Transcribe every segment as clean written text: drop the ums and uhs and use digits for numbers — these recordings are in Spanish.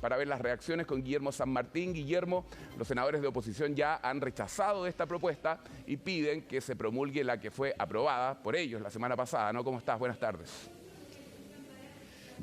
para ver las reacciones con Guillermo San Martín. Guillermo, los senadores de oposición ya han rechazado esta propuesta y piden que se promulgue la que fue aprobada por ellos la semana pasada, ¿no? ¿Cómo estás? Buenas tardes.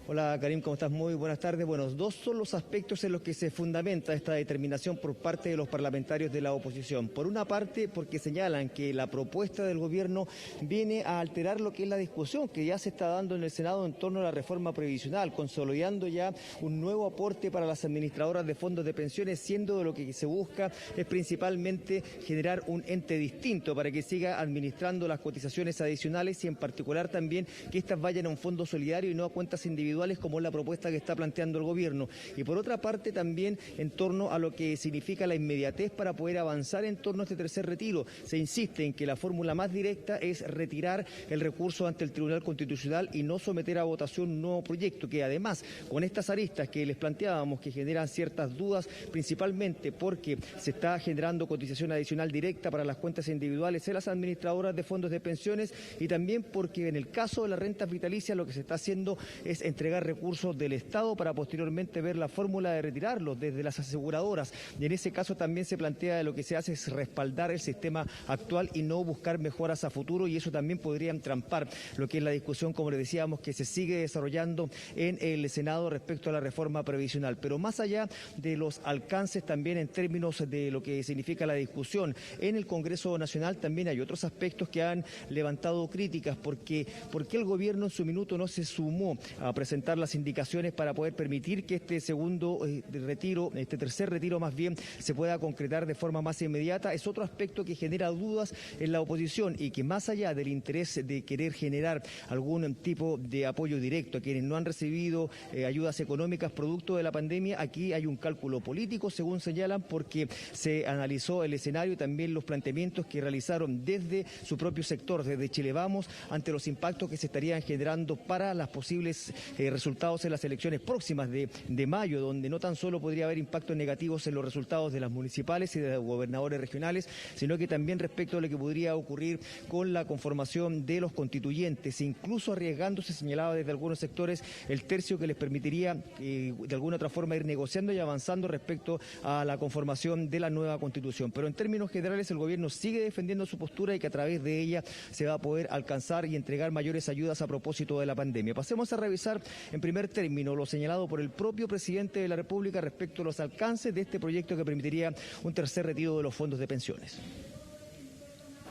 Hola Karim, ¿cómo estás? Muy buenas tardes. Bueno, dos son los aspectos en los que se fundamenta esta determinación por parte de los parlamentarios de la oposición. Por una parte, porque señalan que la propuesta del gobierno viene a alterar lo que es la discusión que ya se está dando en el Senado en torno a la reforma previsional, consolidando ya un nuevo aporte para las administradoras de fondos de pensiones, siendo de lo que se busca es principalmente generar un ente distinto para que siga administrando las cotizaciones adicionales y en particular también que estas vayan a un fondo solidario y no a cuentas individuales, como es la propuesta que está planteando el gobierno. Y por otra parte también en torno a lo que significa la inmediatez para poder avanzar en torno a este tercer retiro. Se insiste en que la fórmula más directa es retirar el recurso ante el Tribunal Constitucional y no someter a votación un nuevo proyecto, que además con estas aristas que les planteábamos que generan ciertas dudas, principalmente porque se está generando cotización adicional directa para las cuentas individuales en las administradoras de fondos de pensiones y también porque en el caso de las rentas vitalicias lo que se está haciendo es entregar recursos del Estado para posteriormente ver la fórmula de retirarlos desde las aseguradoras. Y en ese caso también se plantea lo que se hace es respaldar el sistema actual y no buscar mejoras a futuro, y eso también podría entrampar lo que es la discusión, como les decíamos, que se sigue desarrollando en el Senado respecto a la reforma previsional. Pero más allá de los alcances también en términos de lo que significa la discusión en el Congreso Nacional, también hay otros aspectos que han levantado críticas, porque el gobierno en su minuto no se sumó a presentar las indicaciones para poder permitir que este segundo retiro, este tercer retiro más bien, se pueda concretar de forma más inmediata. Es otro aspecto que genera dudas en la oposición y que más allá del interés de querer generar algún tipo de apoyo directo a quienes no han recibido ayudas económicas producto de la pandemia, aquí hay un cálculo político, según señalan, porque se analizó el escenario y también los planteamientos que realizaron desde su propio sector, desde Chile Vamos, ante los impactos que se estarían generando para las posibles resultados en las elecciones próximas de mayo, donde no tan solo podría haber impactos negativos en los resultados de las municipales y de los gobernadores regionales, sino que también respecto a lo que podría ocurrir con la conformación de los constituyentes, incluso arriesgándose, señalaba desde algunos sectores, el tercio que les permitiría de alguna otra forma ir negociando y avanzando respecto a la conformación de la nueva constitución. Pero en términos generales el gobierno sigue defendiendo su postura y que a través de ella se va a poder alcanzar y entregar mayores ayudas a propósito de la pandemia. Pasemos a revisar en primer término lo señalado por el propio presidente de la República respecto a los alcances de este proyecto que permitiría un tercer retiro de los fondos de pensiones.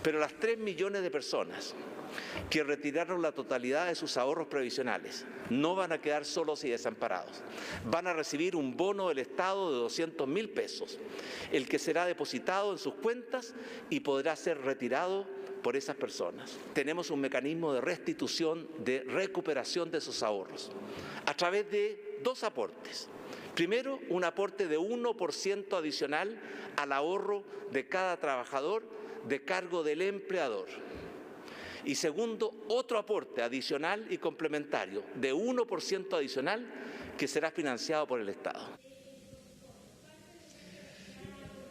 Pero las 3 millones de personas que retiraron la totalidad de sus ahorros previsionales no van a quedar solos y desamparados. Van a recibir un bono del Estado de 200.000 pesos, el que será depositado en sus cuentas y podrá ser retirado por esas personas. Tenemos un mecanismo de restitución, de recuperación de esos ahorros, a través de 2 aportes. Primero, un aporte de 1% adicional al ahorro de cada trabajador de cargo del empleador. Y segundo, otro aporte adicional y complementario de 1% adicional que será financiado por el Estado.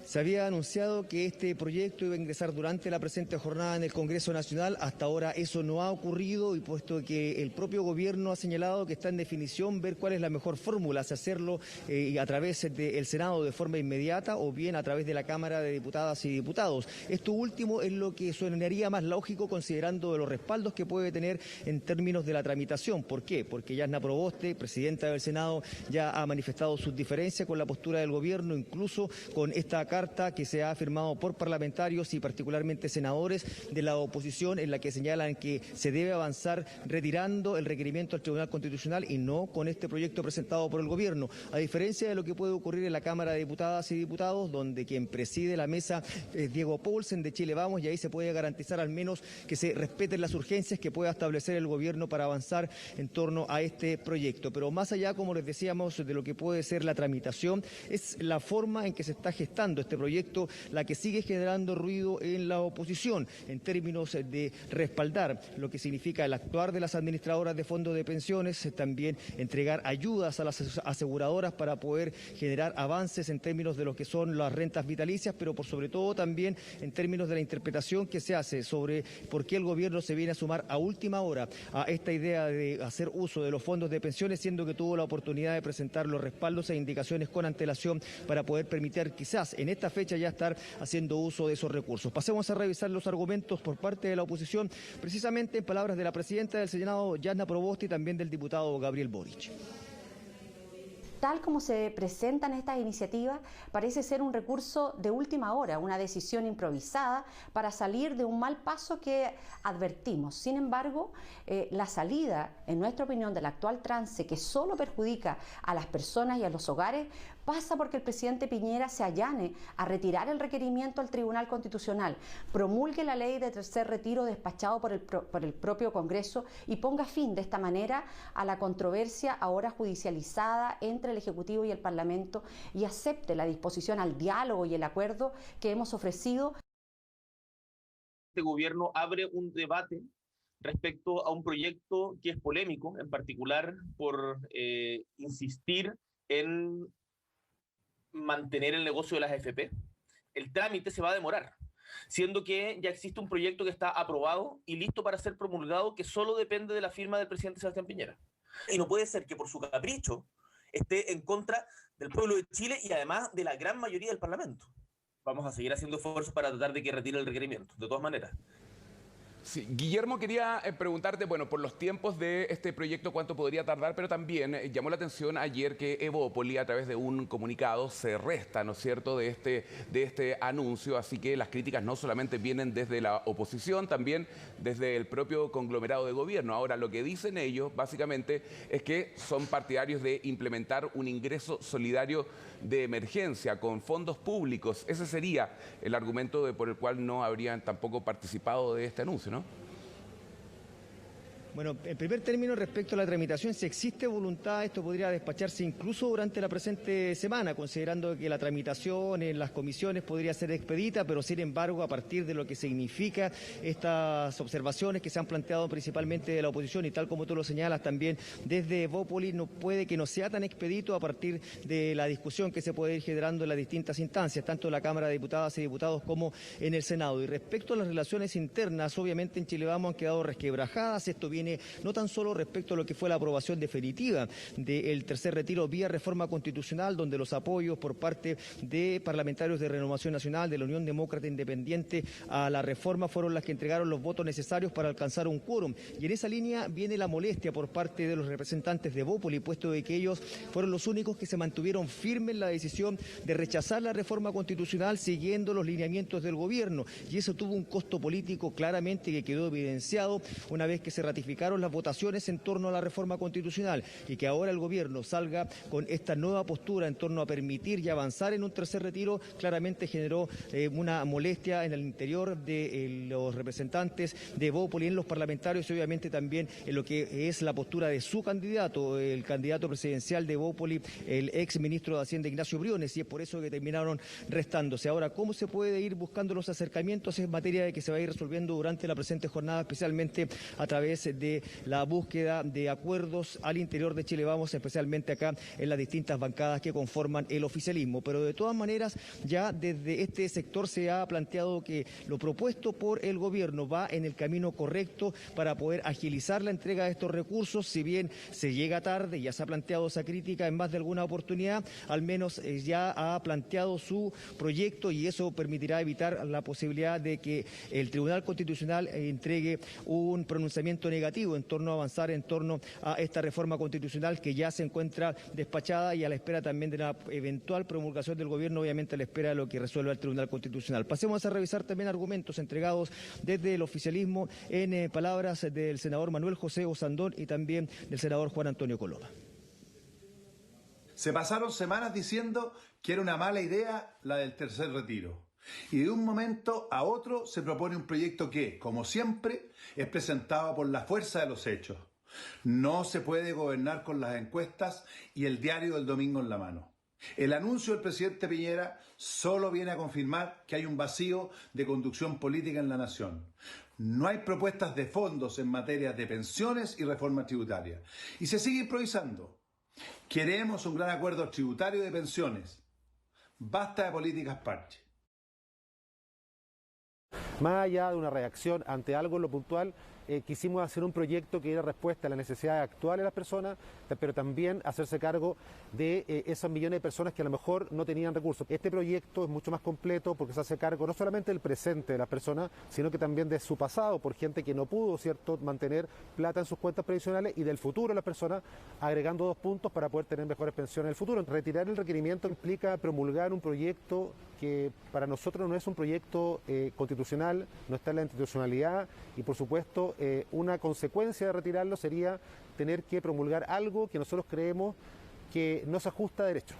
Se había anunciado que este proyecto iba a ingresar durante la presente jornada en el Congreso Nacional. Hasta ahora eso no ha ocurrido y puesto que el propio gobierno ha señalado que está en definición ver cuál es la mejor fórmula, si hacerlo a través del Senado de forma inmediata o bien a través de la Cámara de Diputadas y Diputados. Esto último es lo que sonaría más lógico considerando de los respaldos que puede tener en términos de la tramitación. ¿Por qué? Porque Yasna Proboste, presidenta del Senado, ya ha manifestado sus diferencias con la postura del gobierno, incluso con esta carta que se ha firmado por parlamentarios y particularmente senadores de la oposición, en la que señalan que se debe avanzar retirando el requerimiento al Tribunal Constitucional y no con este proyecto presentado por el gobierno. A diferencia de lo que puede ocurrir en la Cámara de Diputadas y Diputados, donde quien preside la mesa es Diego Paulsen de Chile Vamos, y ahí se puede garantizar al menos que se respeten las urgencias que pueda establecer el gobierno para avanzar en torno a este proyecto. Pero más allá, como les decíamos, de lo que puede ser la tramitación, es la forma en que se está gestando este proyecto, la que sigue generando ruido en la oposición, en términos de respaldar lo que significa el actuar de las administradoras de fondos de pensiones, también entregar ayudas a las aseguradoras para poder generar avances en términos de lo que son las rentas vitalicias, pero por sobre todo también en términos de la interpretación que se hace sobre por qué el gobierno se viene a sumar a última hora a esta idea de hacer uso de los fondos de pensiones, siendo que tuvo la oportunidad de presentar los respaldos e indicaciones con antelación para poder permitir quizás en esta fecha ya estar haciendo uso de esos recursos. Pasemos a revisar los argumentos por parte de la oposición, precisamente en palabras de la presidenta del Senado, Jasna Proboste, y también del diputado Gabriel Boric. Tal como se presentan estas iniciativas, parece ser un recurso de última hora, una decisión improvisada para salir de un mal paso que advertimos. Sin embargo, la salida, en nuestra opinión, del actual trance que solo perjudica a las personas y a los hogares, pasa porque el presidente Piñera se allane a retirar el requerimiento al Tribunal Constitucional, promulgue la ley de tercer retiro despachado por el propio Congreso y ponga fin de esta manera a la controversia ahora judicializada entre el Ejecutivo y el Parlamento y acepte la disposición al diálogo y el acuerdo que hemos ofrecido. Este gobierno abre un debate respecto a un proyecto que es polémico, en particular por insistir en mantener el negocio de las AFP. El trámite se va a demorar, siendo que ya existe un proyecto que está aprobado y listo para ser promulgado, que solo depende de la firma del presidente Sebastián Piñera. Y no puede ser que por su capricho esté en contra del pueblo de Chile y además de la gran mayoría del Parlamento. Vamos a seguir haciendo esfuerzos para tratar de que retire el requerimiento, de todas maneras. Sí, Guillermo, quería preguntarte, bueno, por los tiempos de este proyecto, cuánto podría tardar, pero también llamó la atención ayer que Evópoli, a través de un comunicado, se resta, ¿no es cierto?, de este anuncio, así que las críticas no solamente vienen desde la oposición, también desde el propio conglomerado de gobierno. Ahora, lo que dicen ellos, básicamente, es que son partidarios de implementar un ingreso solidario de emergencia con fondos públicos. Ese sería el argumento por el cual no habrían tampoco participado de este anuncio, ¿no? Bueno, en primer término, respecto a la tramitación, si existe voluntad, esto podría despacharse incluso durante la presente semana, considerando que la tramitación en las comisiones podría ser expedita, pero sin embargo, a partir de lo que significa estas observaciones que se han planteado principalmente de la oposición y tal como tú lo señalas también desde Evópoli, no puede que no sea tan expedito a partir de la discusión que se puede ir generando en las distintas instancias, tanto en la Cámara de Diputadas y Diputados como en el Senado. Y respecto a las relaciones internas, obviamente en Chile Vamos han quedado resquebrajadas. Esto viene no tan solo respecto a lo que fue la aprobación definitiva del tercer retiro vía reforma constitucional, donde los apoyos por parte de parlamentarios de Renovación Nacional, de la Unión Demócrata Independiente a la reforma fueron las que entregaron los votos necesarios para alcanzar un quórum. Y en esa línea viene la molestia por parte de los representantes de Evópoli, puesto de que ellos fueron los únicos que se mantuvieron firmes en la decisión de rechazar la reforma constitucional siguiendo los lineamientos del gobierno. Y eso tuvo un costo político claramente que quedó evidenciado una vez que se ratificaron las votaciones en torno a la reforma constitucional, y que ahora el gobierno salga con esta nueva postura en torno a permitir y avanzar en un tercer retiro, claramente generó una molestia en el interior de los representantes de Evópoli, en los parlamentarios y obviamente también en lo que es la postura de su candidato, el candidato presidencial de Evópoli, el ex ministro de Hacienda Ignacio Briones, y es por eso que terminaron restándose. Ahora, ¿cómo se puede ir buscando los acercamientos? Es materia de que se va a ir resolviendo durante la presente jornada, especialmente a través de la búsqueda de acuerdos al interior de Chile Vamos, especialmente acá en las distintas bancadas que conforman el oficialismo. Pero de todas maneras, ya desde este sector se ha planteado que lo propuesto por el gobierno va en el camino correcto para poder agilizar la entrega de estos recursos. Si bien se llega tarde, ya se ha planteado esa crítica en más de alguna oportunidad, al menos ya ha planteado su proyecto, y eso permitirá evitar la posibilidad de que el Tribunal Constitucional entregue un pronunciamiento negativo en torno a avanzar en torno a esta reforma constitucional que ya se encuentra despachada y a la espera también de la eventual promulgación del gobierno, obviamente a la espera de lo que resuelva el Tribunal Constitucional. Pasemos a revisar también argumentos entregados desde el oficialismo en palabras del senador Manuel José Osandón y también del senador Juan Antonio Coloma. Se pasaron semanas diciendo que era una mala idea la del tercer retiro. Y de un momento a otro se propone un proyecto que, como siempre, es presentado por la fuerza de los hechos. No se puede gobernar con las encuestas y el diario del domingo en la mano. El anuncio del presidente Piñera solo viene a confirmar que hay un vacío de conducción política en la nación. No hay propuestas de fondos en materia de pensiones y reforma tributaria. Y se sigue improvisando. Queremos un gran acuerdo tributario de pensiones. Basta de políticas parche. Más allá de una reacción ante algo en lo puntual, quisimos hacer un proyecto que diera respuesta a las necesidades actuales de las personas, pero también hacerse cargo de esos millones de personas que a lo mejor no tenían recursos. Este proyecto es mucho más completo porque se hace cargo no solamente del presente de las personas, sino que también de su pasado, por gente que no pudo, ¿cierto?, mantener plata en sus cuentas previsionales, y del futuro de las personas, agregando 2 puntos para poder tener mejores pensiones en el futuro. Retirar el requerimiento implica promulgar un proyecto que para nosotros no es un proyecto constitucional, no está en la institucionalidad, y por supuesto una consecuencia de retirarlo sería tener que promulgar algo que nosotros creemos que no se ajusta a derecho.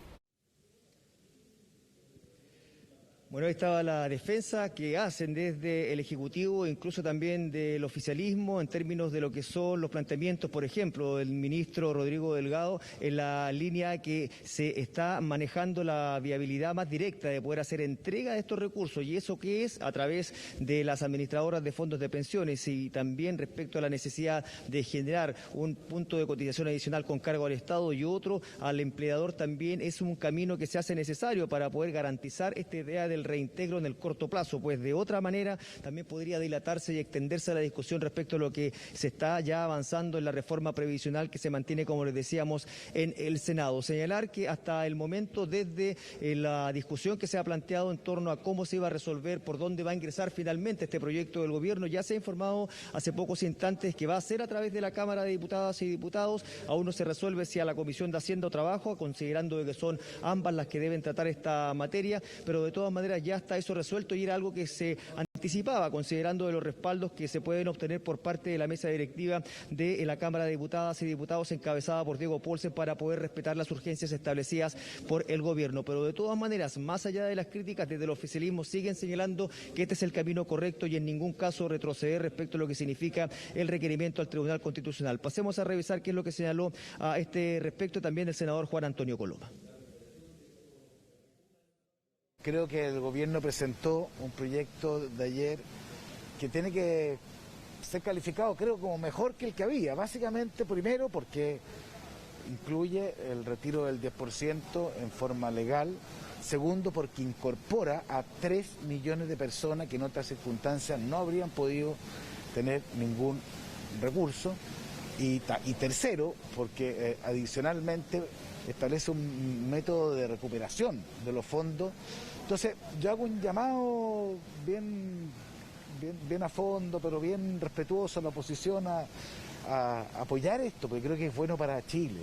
Bueno, ahí estaba la defensa que hacen desde el Ejecutivo, incluso también del oficialismo, en términos de lo que son los planteamientos, por ejemplo, del ministro Rodrigo Delgado, en la línea que se está manejando la viabilidad más directa de poder hacer entrega de estos recursos, y eso que es a través de las administradoras de fondos de pensiones, y también respecto a la necesidad de generar un punto de cotización adicional con cargo al Estado y otro al empleador, también es un camino que se hace necesario para poder garantizar esta idea del reintegro en el corto plazo, pues de otra manera también podría dilatarse y extenderse la discusión respecto a lo que se está ya avanzando en la reforma previsional que se mantiene, como les decíamos, en el Senado. Señalar que hasta el momento, desde la discusión que se ha planteado en torno a cómo se iba a resolver, por dónde va a ingresar finalmente este proyecto del gobierno, ya se ha informado hace pocos instantes que va a ser a través de la Cámara de Diputadas y Diputados. Aún no se resuelve si a la Comisión de Hacienda o Trabajo, considerando que son ambas las que deben tratar esta materia, pero de todas maneras ya está eso resuelto, y era algo que se anticipaba, considerando de los respaldos que se pueden obtener por parte de la mesa directiva de la Cámara de Diputadas y Diputados, encabezada por Diego Paulsen, para poder respetar las urgencias establecidas por el gobierno. Pero de todas maneras, más allá de las críticas, desde el oficialismo siguen señalando que este es el camino correcto y en ningún caso retroceder respecto a lo que significa el requerimiento al Tribunal Constitucional. Pasemos a revisar qué es lo que señaló a este respecto también el senador Juan Antonio Coloma. Creo que el gobierno presentó un proyecto de ayer que tiene que ser calificado, creo, como mejor que el que había. Básicamente, primero, porque incluye el retiro del 10% en forma legal. Segundo, porque incorpora a 3 millones de personas que en otras circunstancias no habrían podido tener ningún recurso. Y tercero, porque adicionalmente establece un método de recuperación de los fondos. Entonces, yo hago un llamado bien a fondo, pero bien respetuoso a la oposición a apoyar esto, porque creo que es bueno para Chile.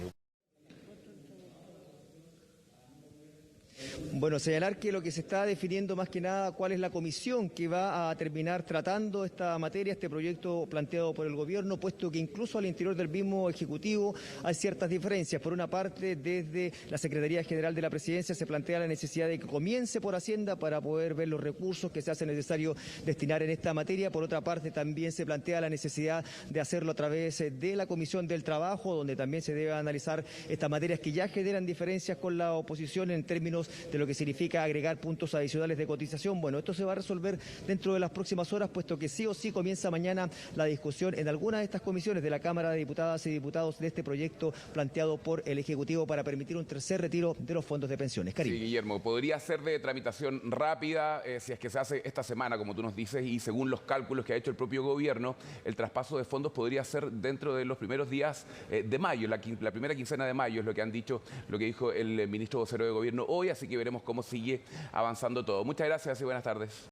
Bueno, señalar que lo que se está definiendo más que nada cuál es la comisión que va a terminar tratando esta materia, este proyecto planteado por el gobierno, puesto que incluso al interior del mismo Ejecutivo hay ciertas diferencias. Por una parte, desde la Secretaría General de la Presidencia se plantea la necesidad de que comience por Hacienda para poder ver los recursos que se hace necesario destinar en esta materia. Por otra parte, también se plantea la necesidad de hacerlo a través de la Comisión del Trabajo, donde también se debe analizar estas materias que ya generan diferencias con la oposición en términos de lo que significa agregar puntos adicionales de cotización. Bueno, esto se va a resolver dentro de las próximas horas, puesto que sí o sí comienza mañana la discusión en algunas de estas comisiones de la Cámara de Diputadas y Diputados de este proyecto planteado por el Ejecutivo para permitir un tercer retiro de los fondos de pensiones. Karim. Sí, Guillermo, podría ser de tramitación rápida si es que se hace esta semana, como tú nos dices, y según los cálculos que ha hecho el propio gobierno, el traspaso de fondos podría ser dentro de los primeros días de mayo, la primera quincena de mayo, es lo que han dicho, lo que dijo el ministro vocero de gobierno hoy, así que veremos cómo sigue avanzando todo. Muchas gracias y buenas tardes.